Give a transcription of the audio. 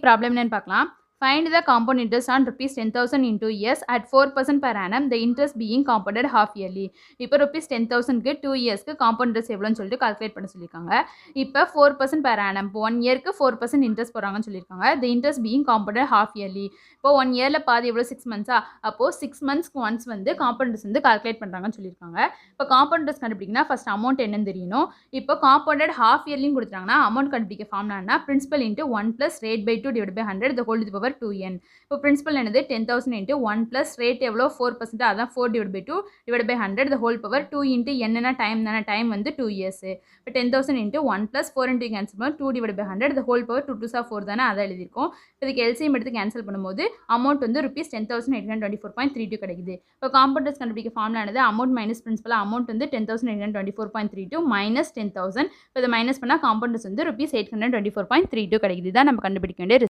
Problem என்னன்னு பார்க்கலாம். Find the compound interest on rupees 10,000 into years at 4% per annum, the interest being compounded half yearly. இப்போ rupees 10,000க்கு 2 இயர்ஸ்க்கு compound interest எவ்வளோன்னு சொல்லிட்டு calculate பண்ண சொல்லியிருக்காங்க. இப்போ 4% per annum, இப்போ 1 இயருக்கு 4% இன்ட்ரெஸ்ட் போடுறாங்கன்னு சொல்லியிருக்காங்க. the interest being compounded half yearly. இப்போ 1 இயரில் பாதி எவ்வளோ 6 மந்த்ஸா, அப்போது 6 மந்த்ஸ்க்கு ஒன்ஸ் வந்து காம்பவுண்ட் இன்ட்ரெஸ்ட் வந்து கால்குலேட் பண்ணுறாங்கன்னு சொல்லியிருக்காங்க. இப்போ காம்பவுண்ட் இன்ட்ரெஸ்ட் கண்டுபிடிக்கனா ஃபஸ்ட் அமௌண்ட் என்னன்னு தெரியணும். இப்போ காம்பவுண்டட் ஹாஃப் இயர்லியும் கொடுத்துட்டாங்கன்னா அமௌண்ட் கண்டுபிடிக்க ஃபார்ம்னா principal into 1 + rate by 2 / 100 the whole to the power 2n. இப்போ பிரின்சிபல் என்னது 10,000 into 1 plus ரேட் எவ்வளோ 4%, அதான் 4 / 2 / 100 the whole power 2 into என்னன்னா டைம் தானே, டைம் வந்து 2 இயர்ஸ். இப்போ 10,000 into 1 plus 4 into கேன்சல் பண்ண 2 / 100 the whole power 2 2 4 தானே, அதை எழுதியிருக்கோம். இதுக்கு எல்சிஎம் எடுத்து கேன்சல் பண்ணும்போது அமௌண்ட் வந்து rupees 10,824.32 கிடைக்குது. இப்போ காம்பவுண்டர்ஸ் கண்டுபிடிக்க ஃபார்முலா என்னது, அமௌண்ட் மைனஸ் பிரின்சிபல். அமௌண்ட் வந்து 10,824.32 மைனஸ் 10,000. இப்போ இதை மைனஸ் பண்ணால் காம்பவுண்டர்ஸ் வந்து rupees 824.32 கிடைக்குது. தான் நம்ம கண்டுபிடிக்க வேண்டிய